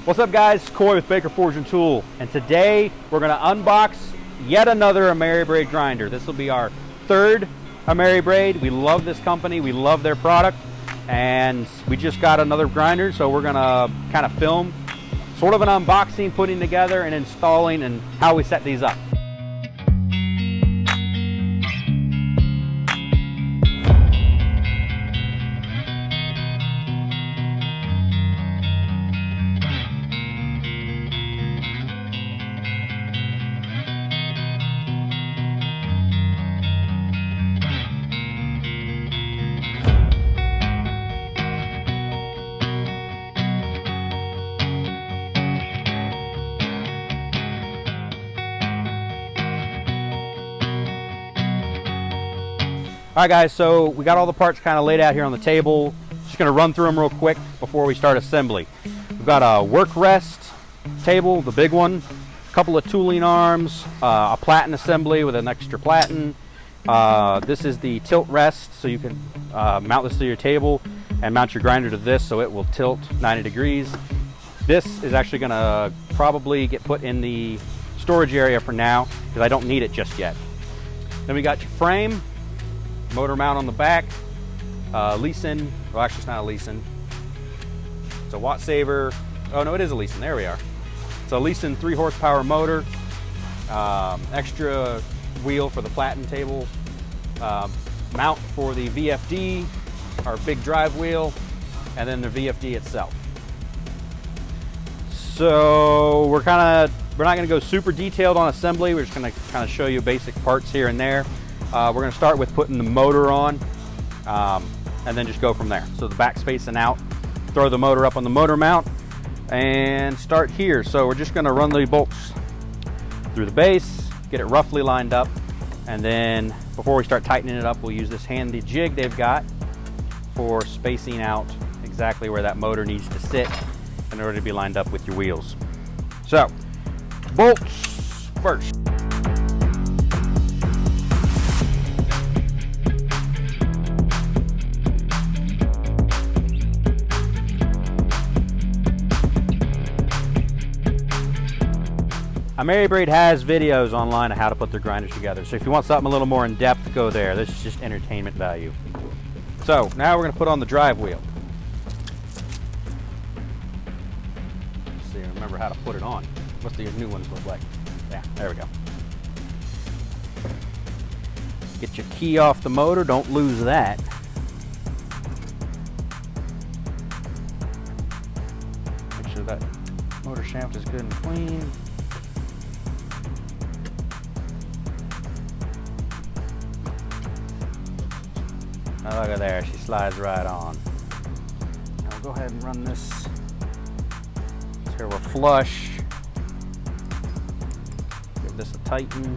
What's up guys, Coy with Baker Forge & Tool, and today we're going to unbox yet another Ameribrade grinder. This will be our third Ameribrade. We love this company, we love their product, and we just got another grinder, so we're going to kind of film sort of an unboxing, putting together and installing, and how we set these up. All right guys, so we got all the parts kind of laid out here on the table. Just gonna run through them real quick before we start assembly. We've got a work rest table, the big one, a couple of tooling arms, a platen assembly with an extra platen. This is the tilt rest, so you can mount this to your table and mount your grinder to this so it will tilt 90 degrees. This is actually gonna probably get put in the storage area for now because I don't need it just yet. Then we got your frame, motor mount on the back, Leeson, well actually it's not a Leeson, it's a Watt Saver, oh no it is a Leeson, there we are. It's a Leeson 3 horsepower motor, extra wheel for the platen table, mount for the VFD, our big drive wheel, and then the VFD itself. So we're not going to go super detailed on assembly, we're just going to kind of show you basic parts here and there. We're going to start with putting the motor on, and then just go from there. So the back's facing out, throw the motor up on the motor mount, and start here. So we're just going to run the bolts through the base, get it roughly lined up, and then before we start tightening it up, we'll use this handy jig they've got for spacing out exactly where that motor needs to sit in order to be lined up with your wheels. So, bolts first. Ameribrade has videos online of how to put their grinders together, so if you want something a little more in depth, go there. This is just entertainment value. So now we're going to put on the drive wheel. Let's see, remember how to put it on. What's the new ones look like? Yeah, there we go. Get your key off the motor, don't lose that. Make sure that motor shaft is good and clean. Oh, look at there, she slides right on. Now we'll go ahead and run this till we're flush. Give this a tighten.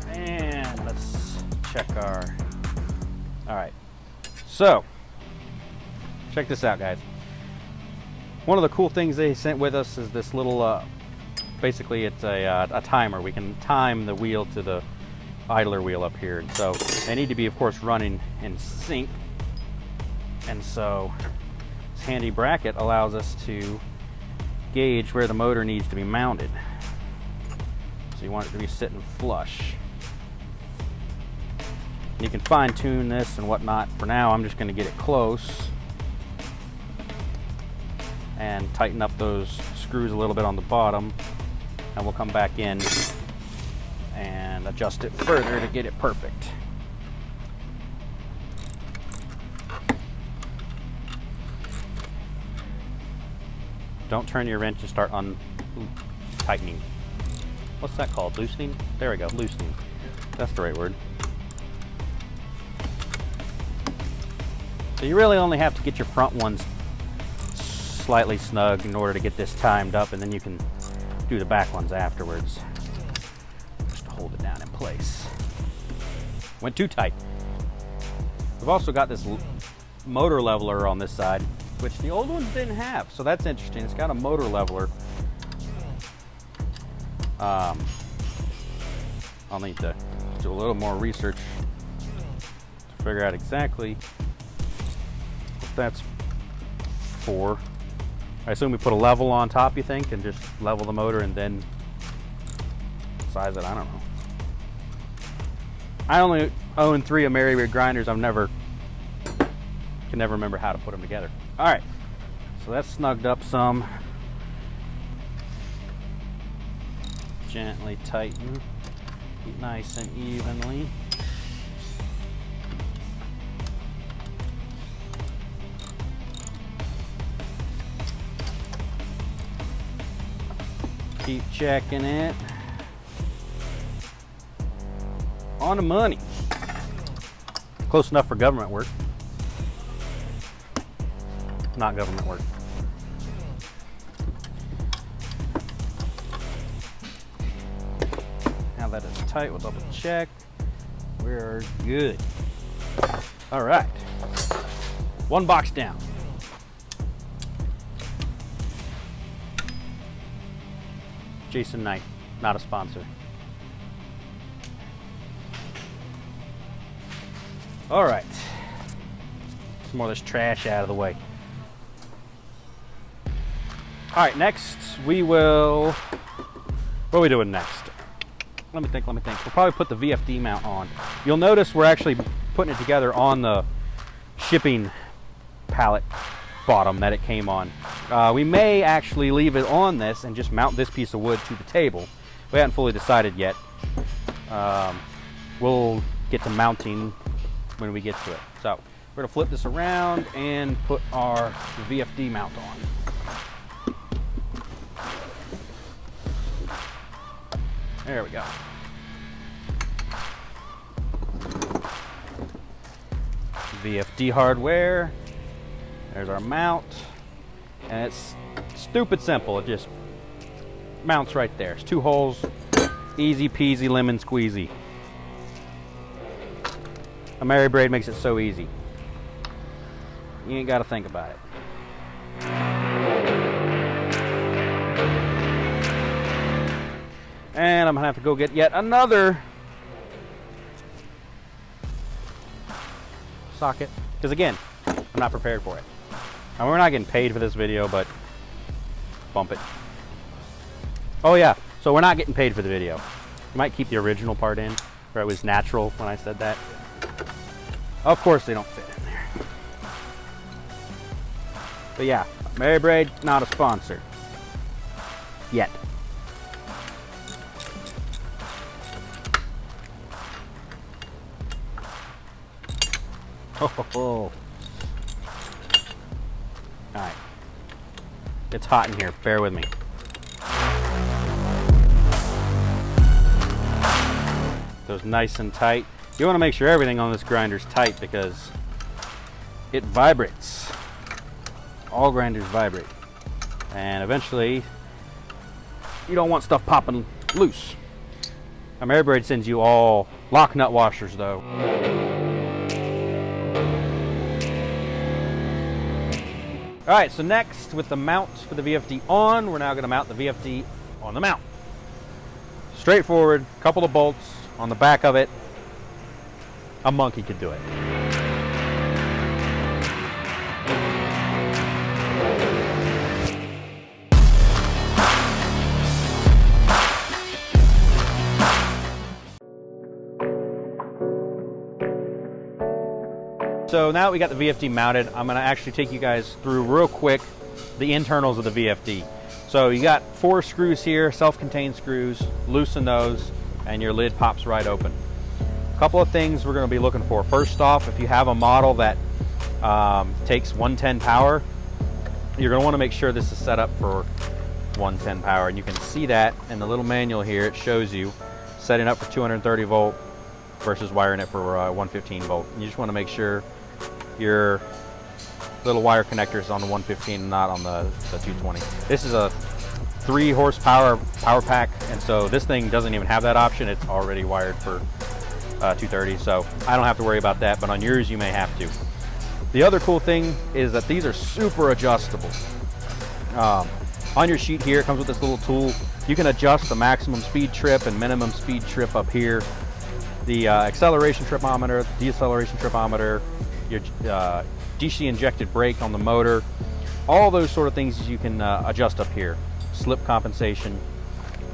And let's check our, all right. So, check this out guys. One of the cool things they sent with us is this little, basically it's a timer. We can time the wheel to the idler wheel up here, and so they need to be of course running in sync, and so this handy bracket allows us to gauge where the motor needs to be mounted. So you want it to be sitting flush. You can fine tune this and whatnot. For now I'm just going to get it close and tighten up those screws a little bit on the bottom, and we'll come back in and adjust it further to get it perfect. Don't turn your wrench and start tightening. What's that called? Loosening? There we go, loosening. That's the right word. So you really only have to get your front ones slightly snug in order to get this timed up, and then you can do the back ones afterwards. Hold it down in place. Went too tight. We've also got this motor leveler on this side, which the old ones didn't have, so that's interesting. It's got a motor leveler. I'll need to do a little more research to figure out exactly what that's before. I assume we put a level on top, you think, and just level the motor and then size it. I don't know. I only own 3 Ameribrade grinders. Can never remember how to put them together. All right, so that's snugged up some. Gently tighten, nice and evenly. Keep checking it. On the money. Close enough for government work. Not government work. Now that it's tight, we'll double check. We're good. All right. 1 box down. Jason Knight, not a sponsor. All right. Some more of this trash out of the way. All right, next we will, what are we doing next? Let me think. We'll probably put the VFD mount on. You'll notice we're actually putting it together on the shipping pallet bottom that it came on. We may actually leave it on this and just mount this piece of wood to the table. We haven't fully decided yet. We'll get to mounting when we get to it. So we're gonna flip this around and put our VFD mount on. There we go. VFD hardware. There's our mount. And it's stupid simple. It just mounts right there. It's 2 holes. Easy peasy lemon squeezy. Ameribrade makes it so easy. You ain't got to think about it. And I'm gonna have to go get yet another socket, because again, I'm not prepared for it. And we're not getting paid for this video, but bump it. Oh yeah, so we're not getting paid for the video. You might keep the original part in, where it was natural when I said that. Of course they don't fit in there. But yeah, Ameribrade, not a sponsor. Yet. Oh. Alright. It's hot in here. Bear with me. Those nice and tight. You want to make sure everything on this grinder is tight because it vibrates. All grinders vibrate. And eventually, you don't want stuff popping loose. Ameribrade sends you all lock nut washers though. All right, so next with the mount for the VFD on, we're now gonna mount the VFD on the mount. Straightforward, couple of bolts on the back of it. A monkey could do it. So now that we got the VFD mounted, I'm gonna actually take you guys through real quick the internals of the VFD. So you got 4 screws here, self-contained screws, loosen those, and your lid pops right open. A couple of things we're gonna be looking for. First off, if you have a model that takes 110 power, you're gonna wanna make sure this is set up for 110 power. And you can see that in the little manual here. It shows you setting up for 230 volt versus wiring it for 115 volt. And you just wanna make sure your little wire connector is on the 115 and not on the 220. This is a 3 horsepower power pack, and so this thing doesn't even have that option. It's already wired for 230, so I don't have to worry about that, but on yours you may have to. The other cool thing is that these are super adjustable. On your sheet here, it comes with this little tool. You can adjust the maximum speed trip and minimum speed trip up here. The acceleration tripometer, deceleration tripometer, your DC injected brake on the motor. All those sort of things you can adjust up here. Slip compensation,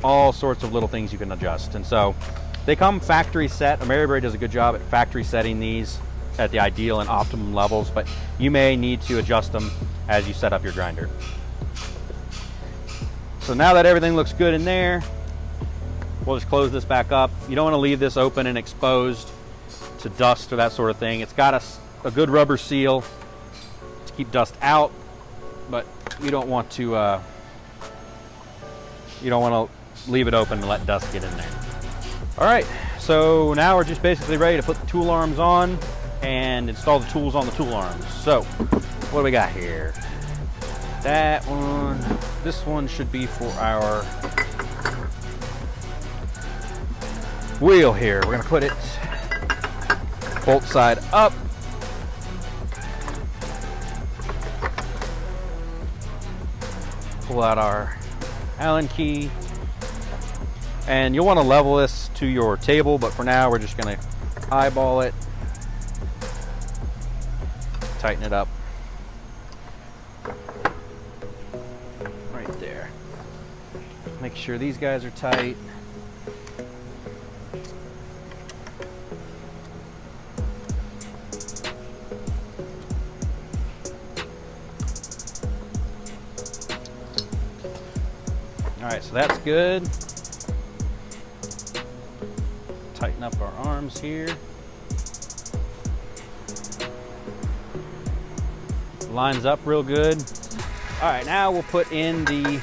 all sorts of little things you can adjust. And so they come factory set. Ameribrade does a good job at factory setting these at the ideal and optimum levels, but you may need to adjust them as you set up your grinder. So now that everything looks good in there, we'll just close this back up. You don't want to leave this open and exposed to dust or that sort of thing. It's got a good rubber seal to keep dust out, but you don't want to leave it open and let dust get in there. All right, so now we're just basically ready to put the tool arms on and install the tools on the tool arms. So what do we got here? That one, this one should be for our wheel here. We're gonna put it bolt side up. Pull out our Allen key. And you'll want to level this to your table, but for now we're just going to eyeball it, tighten it up right there. Make sure these guys are tight. All right, so that's good. Tighten up our arms here. Lines up real good. All right, now we'll put in the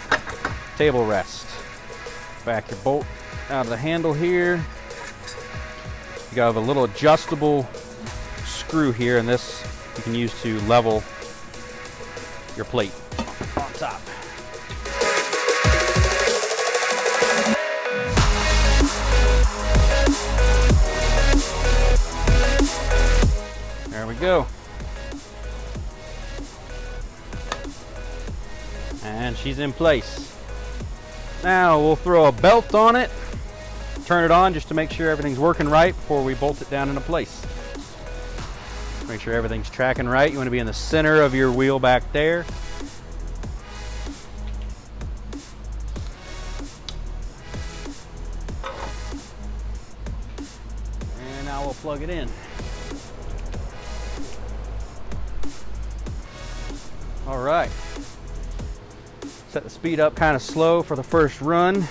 table rest. Back your bolt out of the handle here. You got a little adjustable screw here, and this you can use to level your plate on top. There we go. And she's in place. Now we'll throw a belt on it, turn it on just to make sure everything's working right before we bolt it down into place. Make sure everything's tracking right. You want to be in the center of your wheel back there. And now we'll plug it in. All right, set the speed up kind of slow for the first run.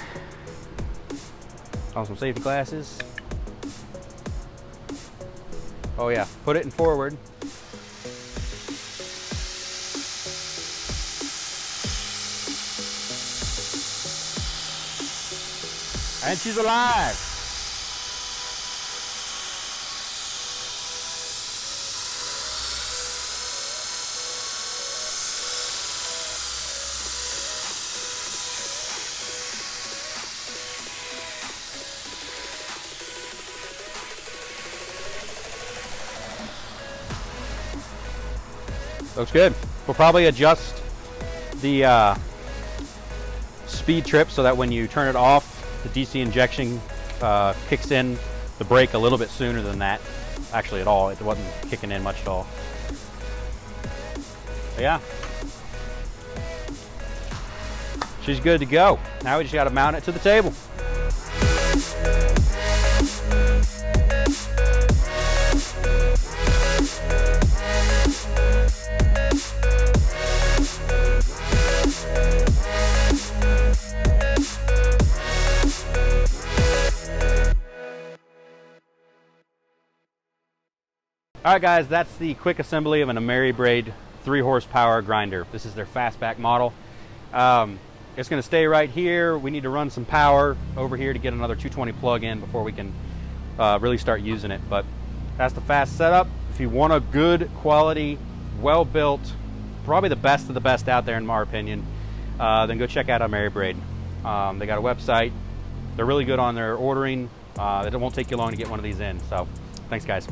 On some safety glasses. Oh yeah, put it in forward. And she's alive. Looks good. We'll probably adjust the speed trip so that when you turn it off, the DC injection kicks in the brake a little bit sooner than that. Actually at all. It wasn't kicking in much at all. But yeah. She's good to go. Now we just got to mount it to the table. All right guys, that's the quick assembly of an Ameribrade 3 horsepower grinder. This is their fastback model. It's going to stay right here. We need to run some power over here to get another 220 plug in before we can really start using it. But that's the fast setup. If you want a good quality, well built, probably the best of the best out there in my opinion, then go check out Ameribrade. They got a website. They're really good on their ordering. It won't take you long to get one of these in. So thanks guys.